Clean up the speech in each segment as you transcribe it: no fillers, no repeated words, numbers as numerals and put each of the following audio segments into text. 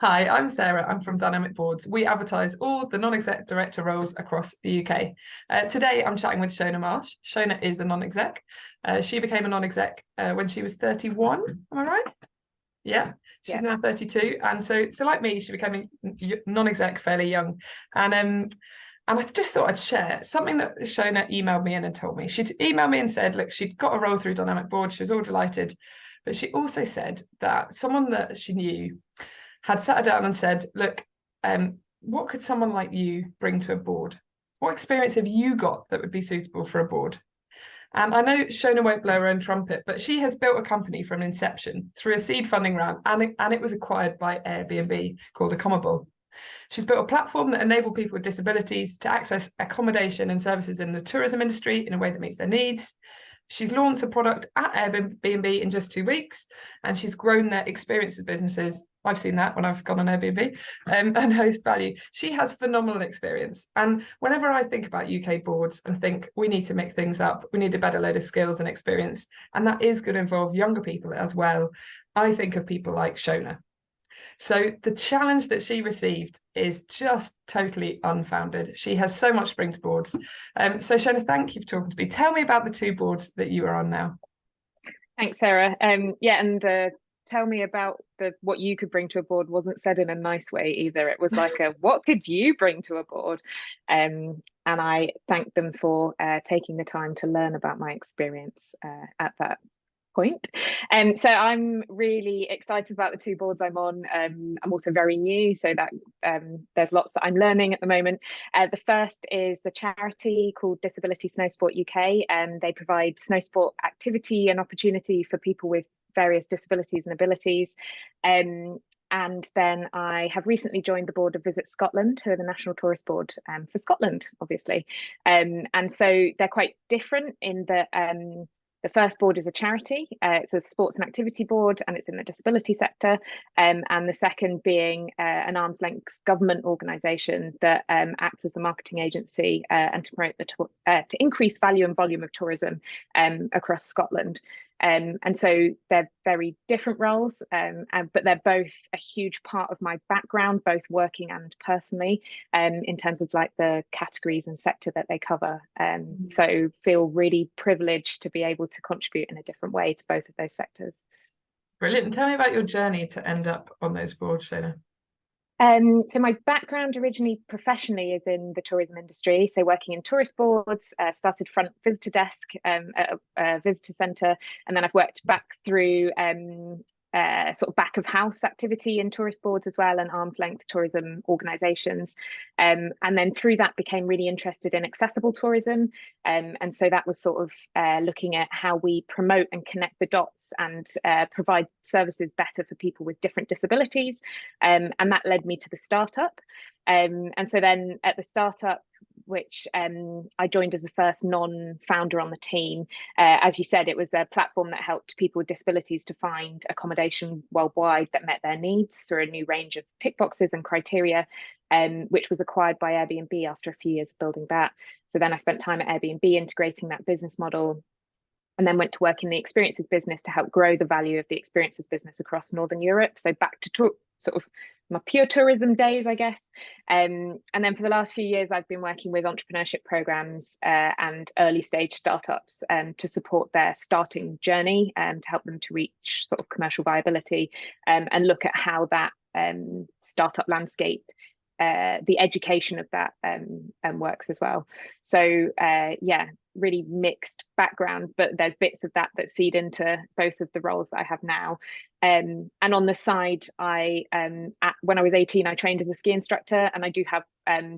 Hi, I'm Sarah. I'm from Dynamic Boards. We advertise all the non-exec director roles across the UK. Today, I'm chatting with Shona Marsh. Shona is a non-exec. She became a non-exec when she was 31. Am I right? Yeah, she's Yeah. now 32, and so like me, she became a non-exec fairly young, and I just thought I'd share something that Shona emailed me in and told me. She'd emailed me and said, look, she'd got a role through Dynamic Board. She was all delighted, but she also said that someone that she knew had sat her down and said, look, what could someone like you bring to a board? What experience have you got that would be suitable for a board? And I know Shona won't blow her own trumpet, but she has built a company from inception through a seed funding round, and it was acquired by Airbnb called Accommable. She's built a platform that enables people with disabilities to access accommodation and services in the tourism industry in a way that meets their needs. She's launched a product at Airbnb in just 2 weeks, and she's grown their experiences businesses. I've seen that when I've gone on Airbnb, and host value. She has phenomenal experience. And whenever I think about UK boards and think we need to make things up, we need a better load of skills and experience, and that is going to involve younger people as well, I think of people like Shona. So the challenge that she received is just totally unfounded. She has so much to bring to boards. So Shona, thank you for talking to me. Tell me about the two boards that you are on now. Thanks, Sarah. Yeah, and tell me about the what you could bring to a board wasn't said in a nice way either. It was like a what could you bring to a board? And I thank them for taking the time to learn about my experience at that point. So I'm really excited about the two boards I'm on. I'm also very new, so that there's lots that I'm learning at the moment. The first is the charity called Disability Snowsport UK, and they provide snowsport activity and opportunity for people with various disabilities and abilities. And then I have recently joined the board of VisitScotland, who are the National Tourist Board for Scotland, obviously. And so they're quite different in that the first board is a charity. It's a sports and activity board, and it's in the disability sector. And the second being an arm's length government organisation that acts as the marketing agency and to promote to increase value and volume of tourism across Scotland. And so they're very different roles, but they're both a huge part of my background, both working and personally, in terms of like the categories and sector that they cover. So feel really privileged to be able to contribute in a different way to both of those sectors. Brilliant. And tell me about your journey to end up on those boards, Shona. So my background originally professionally is in the tourism industry. So working in tourist boards, started front visitor desk at a visitor centre, and then I've worked back through sort of back of house activity in tourist boards as well, and arm's length tourism organisations. And then through that became really interested in accessible tourism. And so that was sort of looking at how we promote and connect the dots and provide services better for people with different disabilities. And that led me to the startup. And so then at the startup, which I joined as the first non-founder on the team. As you said, it was a platform that helped people with disabilities to find accommodation worldwide that met their needs through a new range of tick boxes and criteria, which was acquired by Airbnb after a few years of building that. So then I spent time at Airbnb integrating that business model, and then went to work in the experiences business to help grow the value of the experiences business across Northern Europe. So back to sort of my pure tourism days, I guess. And then for the last few years, I've been working with entrepreneurship programs and early stage startups to support their starting journey and to help them to reach sort of commercial viability, and look at how that startup landscape, the education of that works as well. So yeah, really mixed background, but there's bits of that that seed into both of the roles that I have now. And on the side, when I was 18, I trained as a ski instructor, and I do have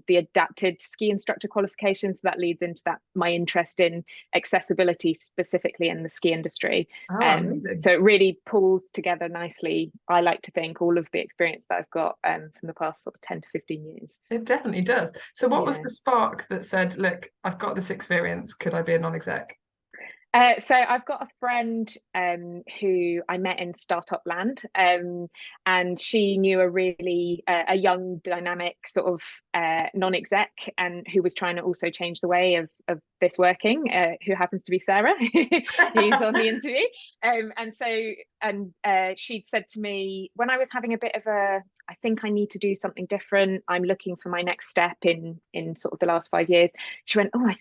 the adapted ski instructor qualification. So that leads into that my interest in accessibility, specifically in the ski industry. Oh, amazing. So it really pulls together nicely, I like to think, all of the experience that I've got from the past sort of 10 to 15 years. It definitely does. So what was Yeah. the spark that said, look, I've got this experience, could I be a non-exec? So I've got a friend who I met in startup land, and she knew a really a young, dynamic sort of non-exec, and who was trying to also change the way of this working. Who happens to be Sarah, who's on the interview. And she'd said to me when I was having a bit of I think I need to do something different. I'm looking for my next step in sort of the last 5 years. She went, oh,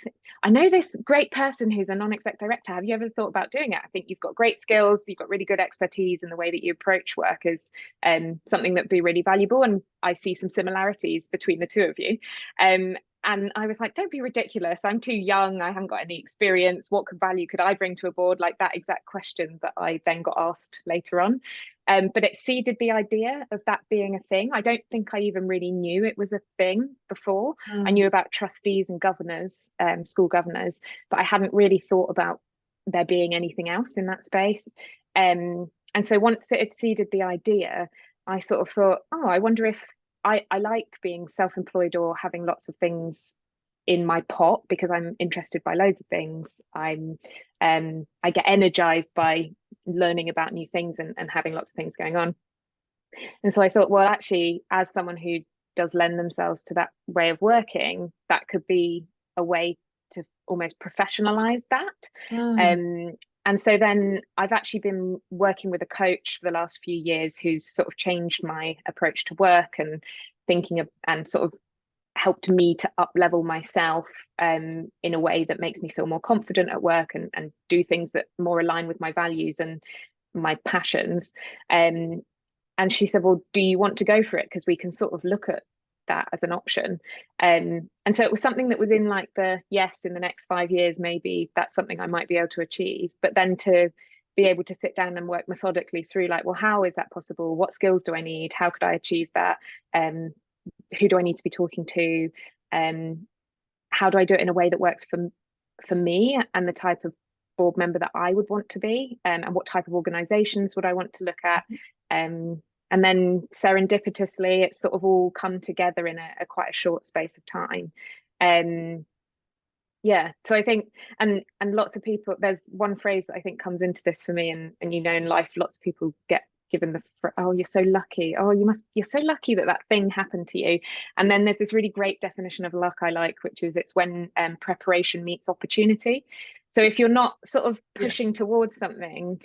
I know this great person who's a non-exec director. Have you ever thought about doing it? I think you've got great skills, you've got really good expertise, in the way that you approach work is something that'd be really valuable. And I see some similarities between the two of you. And I was like, don't be ridiculous. I'm too young. I haven't got any experience. What value could I bring to a board? Like that exact question that I then got asked later on. But it seeded the idea of that being a thing. I don't think I even really knew it was a thing before. I knew about trustees and governors, school governors, but I hadn't really thought about there being anything else in that space. And so once it had seeded the idea, I sort of thought, oh, I wonder if I like being self-employed or having lots of things in my pot, because I'm interested by loads of things. I get energized by learning about new things and having lots of things going on. And so I thought, well, actually, as someone who does lend themselves to that way of working, that could be a way to almost professionalize that. And so then I've actually been working with a coach for the last few years who's sort of changed my approach to work and thinking of, and sort of helped me to up level myself in a way that makes me feel more confident at work and do things that more align with my values and my passions. And she said, well, do you want to go for it? Because we can sort of look at that as an option. And so it was something that was in like yes, in the next 5 years, maybe that's something I might be able to achieve. But then to be able to sit down and work methodically through like, well, how is that possible? What skills do I need? How could I achieve that? Who do I need to be talking to? How do I do it in a way that works for me and the type of board member that I would want to be? And what type of organizations would I want to look at? And then serendipitously, it's sort of all come together in a quite a short space of time. Yeah, so I think, and lots of people, there's one phrase that I think comes into this for me, and you know, in life, lots of people get given oh, you're so lucky. Oh, you're so lucky that that thing happened to you. And then there's this really great definition of luck I like, which is it's when preparation meets opportunity. So if you're not sort of pushing towards something,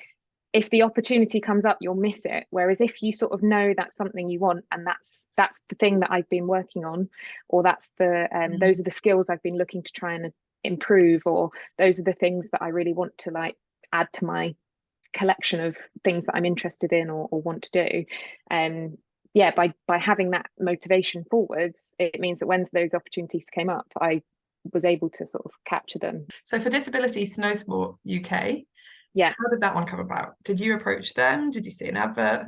if the opportunity comes up, you'll miss it. Whereas if you sort of know that's something you want, and that's the thing that I've been working on, or that's those are the skills I've been looking to try and improve, or those are the things that I really want to like add to my collection of things that I'm interested in or want to do. By having that motivation forwards, it means that when those opportunities came up, I was able to sort of capture them. So for Disability Snowsport UK, how did that one come about? Did you approach them? Did you see an advert?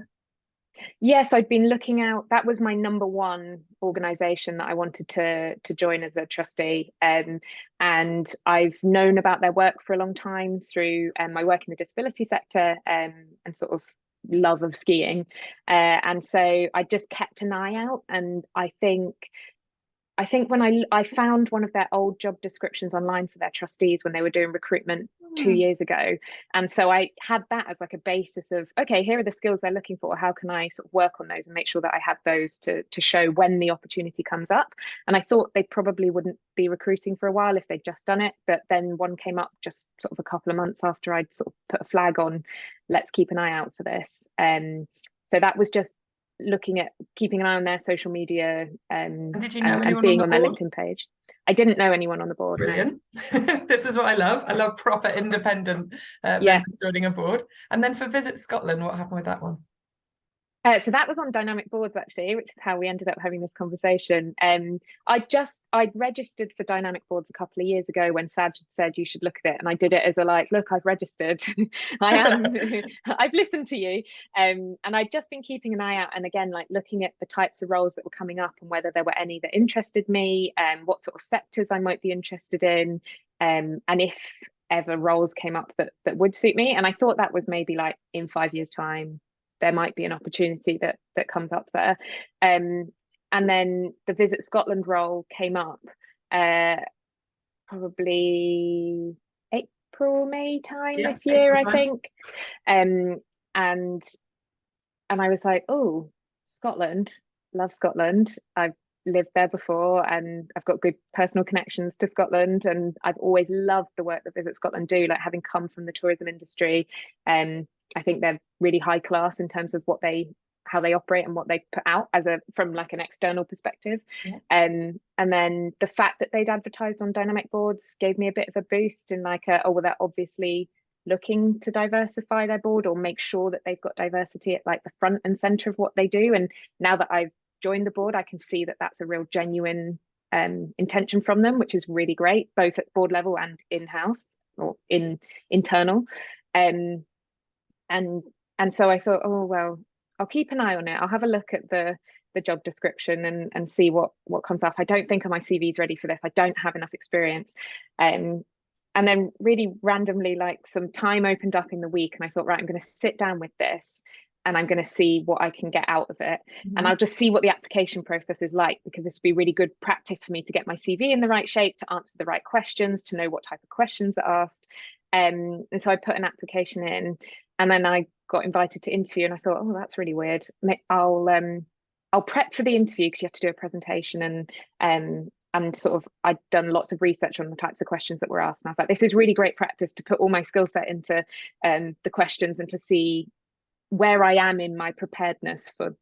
Yes, I'd been looking out. That was my number one organisation that I wanted to join as a trustee. And I've known about their work for a long time through my work in the disability sector and sort of love of skiing. And so I just kept an eye out. And I think when I found one of their old job descriptions online for their trustees when they were doing recruitment 2 years ago. And so I had that as like a basis of, okay, here are the skills they're looking for. How can I sort of work on those and make sure that I have those to show when the opportunity comes up? And I thought they probably wouldn't be recruiting for a while if they'd just done it. But then one came up just sort of a couple of months after I'd sort of put a flag on, let's keep an eye out for this. So that was just looking at keeping an eye on their social media and did you know and being on their LinkedIn page. I didn't know anyone on the board. Brilliant. No. This is what I love. I love proper independent members joining a board. And then for Visit Scotland, what happened with that one? So that was on dynamic boards actually, which is how we ended up having this conversation. I'd registered for dynamic boards a couple of years ago when Saj had said you should look at it, and I did it as a like, look, I've registered. I've listened to you, and I'd just been keeping an eye out, and again, like looking at the types of roles that were coming up and whether there were any that interested me, what sort of sectors I might be interested in, and if ever roles came up that would suit me. And I thought that was maybe like in 5 years' time there might be an opportunity that comes up there. And then the Visit Scotland role came up probably April, May time Yeah, this year, April I time. think. And I was like, oh, Scotland, love Scotland. I've lived there before and I've got good personal connections to Scotland. And I've always loved the work that Visit Scotland do, like having come from the tourism industry. I think they're really high class in terms of how they operate and what they put out from like an external perspective. Yeah. And then the fact that they'd advertised on dynamic boards gave me a bit of a boost in like, oh, well, they're obviously looking to diversify their board or make sure that they've got diversity at like the front and center of what they do. And now that I've joined the board, I can see that that's a real genuine intention from them, which is really great, both at board level and in-house or internal. And so I thought, oh, well, I'll keep an eye on it. I'll have a look at the job description and see what comes up. I don't think my CV is ready for this. I don't have enough experience. And then really randomly, like some time opened up in the week and I thought, right, I'm going to sit down with this and I'm going to see what I can get out of it. Mm-hmm. And I'll just see what the application process is like, because this would be really good practice for me to get my CV in the right shape, to answer the right questions, to know what type of questions are asked. And so I put an application in and then I got invited to interview and I thought, oh, that's really weird. I'll prep for the interview because you have to do a presentation and sort of I'd done lots of research on the types of questions that were asked. And I was like, this is really great practice to put all my skill set into the questions and to see where I am in my preparedness for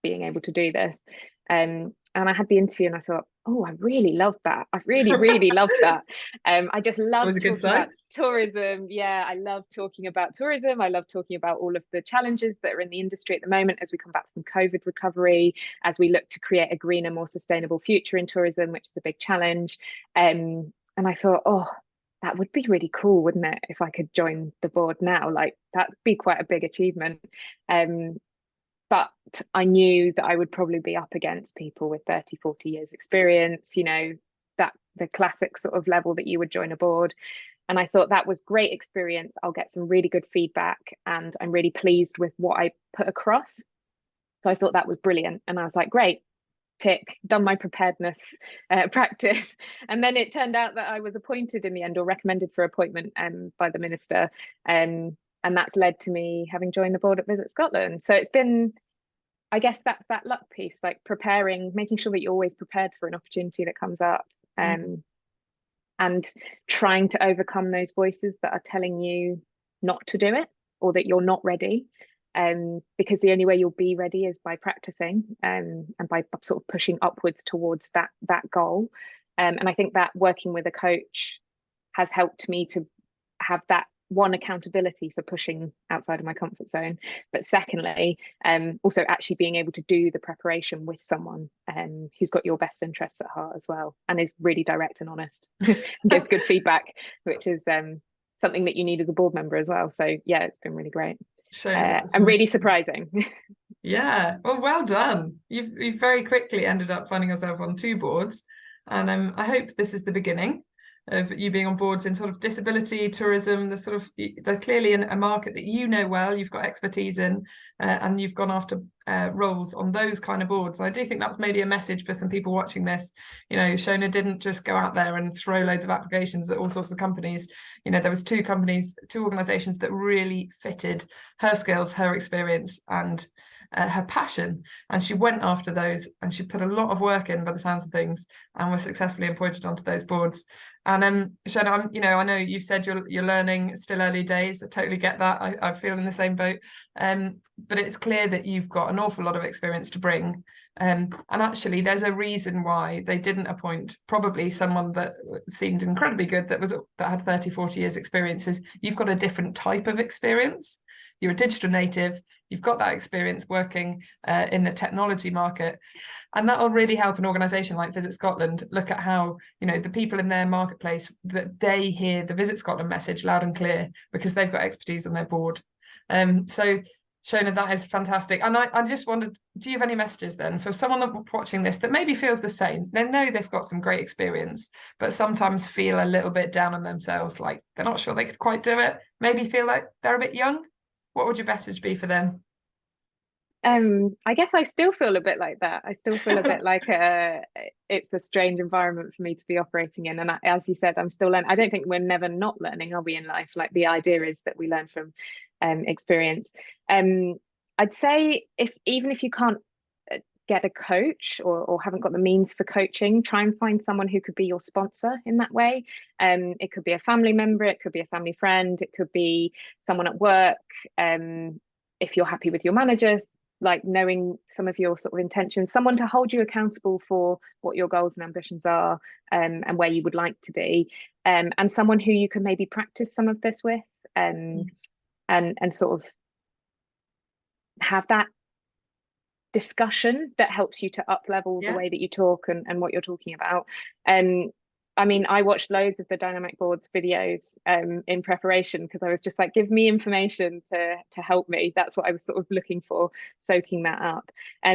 being able to do this. And I had the interview and I thought, oh, I really love that. I really, really love that. I just love talking about tourism. Yeah, I love talking about tourism. I love talking about all of the challenges that are in the industry at the moment as we come back from COVID recovery, as we look to create a greener, more sustainable future in tourism, which is a big challenge. And I thought, oh, that would be really cool, wouldn't it, if I could join the board now? Like, that'd be quite a big achievement. But I knew that I would probably be up against people with 30, 40 years experience, you know, that the classic sort of level that you would join a board. And I thought that was great experience. I'll get some really good feedback and I'm really pleased with what I put across. So I thought that was brilliant. And I was like, great, tick, done my preparedness practice. And then it turned out that I was appointed in the end, or recommended for appointment by the minister. And that's led to me having joined the board at Visit Scotland. So it's been, I guess that's that luck piece, like preparing, making sure that you're always prepared for an opportunity that comes up, and trying to overcome those voices that are telling you not to do it or that you're not ready. Because the only way you'll be ready is by practicing and by sort of pushing upwards towards that goal. And I think that working with a coach has helped me to have that one, accountability for pushing outside of my comfort zone, but secondly, also actually being able to do the preparation with someone who's got your best interests at heart as well, and is really direct and honest and gives good feedback, which is something that you need as a board member as well. So yeah, it's been really great. And really surprising. Yeah, well done. You've very quickly ended up finding yourself on 2 boards, and I hope this is the beginning of you being on boards in sort of disability tourism. They're clearly in a market that you know well, you've got expertise in, and you've gone after roles on those kind of boards. I do think that's maybe a message for some people watching this. You know, Shona didn't just go out there and throw loads of applications at all sorts of companies. You know, there was 2 organizations that really fitted her skills, her experience, and her passion, and she went after those, and she put a lot of work in by the sounds of things, and was successfully appointed onto those boards. And Shona, I know you've said you're learning, still early days. I totally get that. I feel in the same boat. But it's clear that you've got an awful lot of experience to bring. And actually, there's a reason why they didn't appoint probably someone that seemed incredibly good, that had 30, 40 years experiences. You've got a different type of experience. You're a digital native, you've got that experience working in the technology market, and that'll really help an organisation like Visit Scotland look at how, you know, the people in their marketplace, that they hear the Visit Scotland message loud and clear because they've got expertise on their board. So Shona, that is fantastic. And I just wondered, do you have any messages then for someone watching this that maybe feels the same? They know they've got some great experience, but sometimes feel a little bit down on themselves, like they're not sure they could quite do it, maybe feel like they're a bit young. What would your message be for them? I guess I still feel a bit like that. I still feel a bit like it's a strange environment for me to be operating in. And as you said, I'm still learning. I don't think we're never not learning, are we, in life? Like, the idea is that we learn from experience. Um, I'd say even if you can't get a coach, or haven't got the means for coaching, try and find someone who could be your sponsor in that way. It could be a family member, it could be a family friend, it could be someone at work. If you're happy with your manager, like knowing some of your sort of intentions, someone to hold you accountable for what your goals and ambitions are, and where you would like to be, and someone who you can maybe practice some of this with, and sort of have that discussion that helps you to up level the way that you talk and what you're talking about. I mean, I watched loads of the dynamic boards videos in preparation, because I was just like, give me information to help me. That's what I was sort of looking for, soaking that up.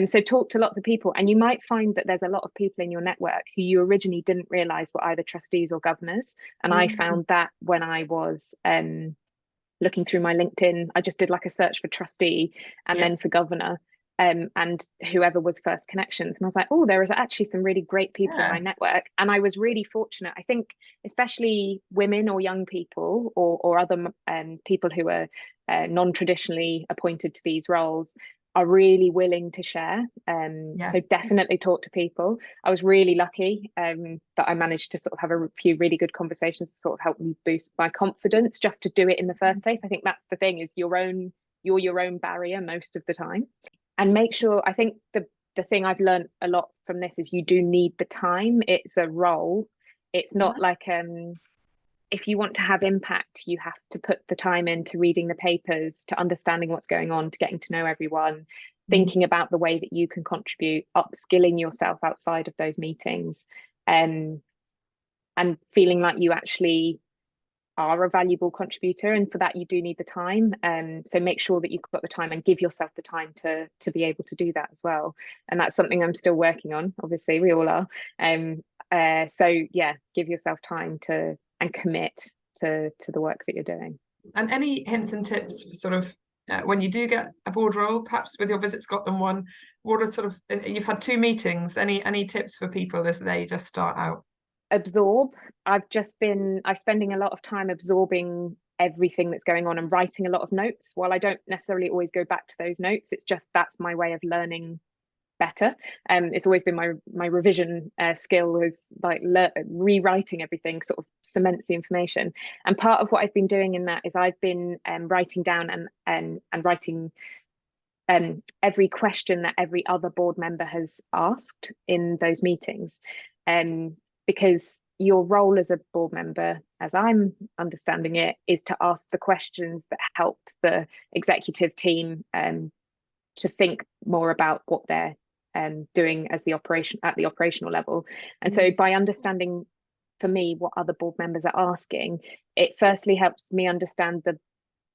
So talk to lots of people, and you might find that there's a lot of people in your network who you originally didn't realize were either trustees or governors. And I found that when I was looking through my LinkedIn, I just did like a search for trustee and then for governor. And whoever was first connections, and I was like, oh, there is actually some really great people in my network. And I was really fortunate. I think especially women or young people, or other people who are non-traditionally appointed to these roles, are really willing to share. So definitely talk to people. I was really lucky that I managed to sort of have a few really good conversations to sort of help me boost my confidence just to do it in the first place. I think that's the thing, is you're your own barrier most of the time. And make sure, I think the thing I've learned a lot from this is you do need the time. It's a role. It's not like if you want to have impact, you have to put the time into reading the papers, to understanding what's going on, to getting to know everyone, thinking about the way that you can contribute, upskilling yourself outside of those meetings, and feeling like you actually are a valuable contributor. And for that, you do need the time. So make sure that you've got the time, and give yourself the time to be able to do that as well. And that's something I'm still working on. Obviously, we all are. So yeah, give yourself time and commit to the work that you're doing. And any hints and tips for sort of when you do get a board role, perhaps with your Visit Scotland one, what are sort of, you've had 2 meetings, any tips for people as they just start out? Absorb. I'm spending a lot of time absorbing everything that's going on and writing a lot of notes. While I don't necessarily always go back to those notes, it's just that's my way of learning better. It's always been my revision skill, is like rewriting everything, sort of cements the information. And part of what I've been doing in that is I've been writing down and writing every question that every other board member has asked in those meetings. Because your role as a board member, as I'm understanding it, is to ask the questions that help the executive team to think more about what they're doing as at the operational level. And so by understanding, for me, what other board members are asking, it firstly helps me understand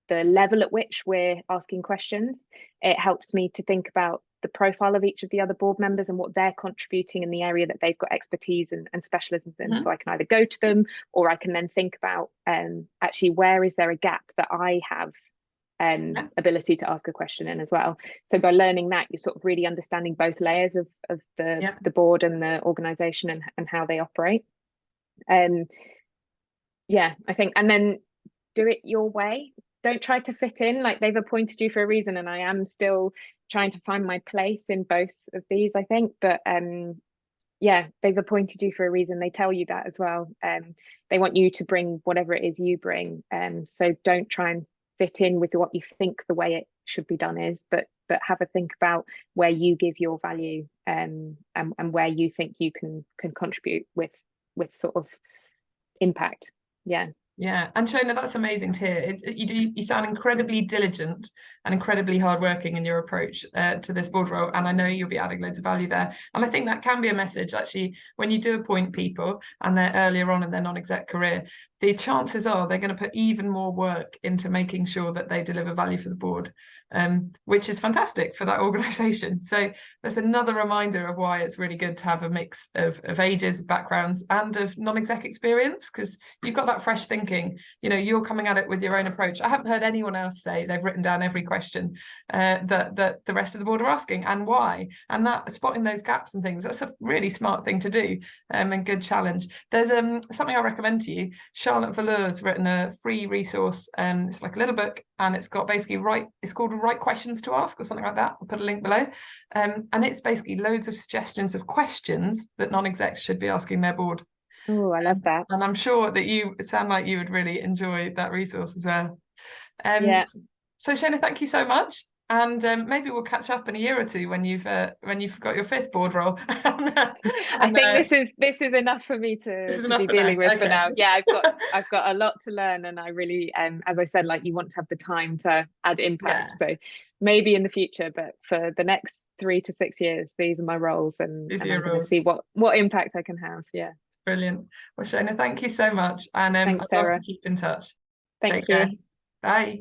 the level at which we're asking questions. It helps me to think about the profile of each of the other board members and what they're contributing in the area that they've got expertise and specialisms in. So I can either go to them, or I can then think about actually, where is there a gap that I have ability to ask a question in as well. So by learning that, you're sort of really understanding both layers of the board and the organisation and how they operate. Yeah, I think, and then do it your way. Don't try to fit in. Like, they've appointed you for a reason, and I am still trying to find my place in both of these, I think. But yeah, they've appointed you for a reason. They tell you that as well. They want you to bring whatever it is you bring. So don't try and fit in with what you think the way it should be done is, but have a think about where you give your value, and where you think you can contribute with sort of impact. Yeah, and Shona, that's amazing to hear. You sound incredibly diligent and incredibly hardworking in your approach to this board role, and I know you'll be adding loads of value there. And I think that can be a message, actually, when you do appoint people and they're earlier on in their non-exec career, the chances are they're going to put even more work into making sure that they deliver value for the board. which is fantastic for that organisation. So there's another reminder of why it's really good to have a mix of ages, backgrounds, and of non-exec experience, because you've got that fresh thinking. You know, you're coming at it with your own approach. I haven't heard anyone else say they've written down every question that the rest of the board are asking and why. And that spotting those gaps and things, that's a really smart thing to do, and good challenge. There's something I recommend to you. Charlotte Valleur's written a free resource. It's like a little book, and it's got basically it's called Right Questions to Ask or something like that. I'll put a link below. And it's basically loads of suggestions of questions that non-execs should be asking their board. Oh, I love that. And I'm sure that you sound like you would really enjoy that resource as well. Yeah. So Shona, thank you so much. And maybe we'll catch up in a year or two when you've got your 5th board role. I think this is enough for me to be dealing with for now. Yeah, I've got a lot to learn, and I really, as I said, like, you want to have the time to add impact. So maybe in the future, but for the next 3 to 6 years, these are my roles, and I'm going to see what impact I can have. Yeah. Brilliant. Well, Shona, thank you so much, and Thanks, I'd love Sarah. to keep in touch. Thank Take you. care. Bye.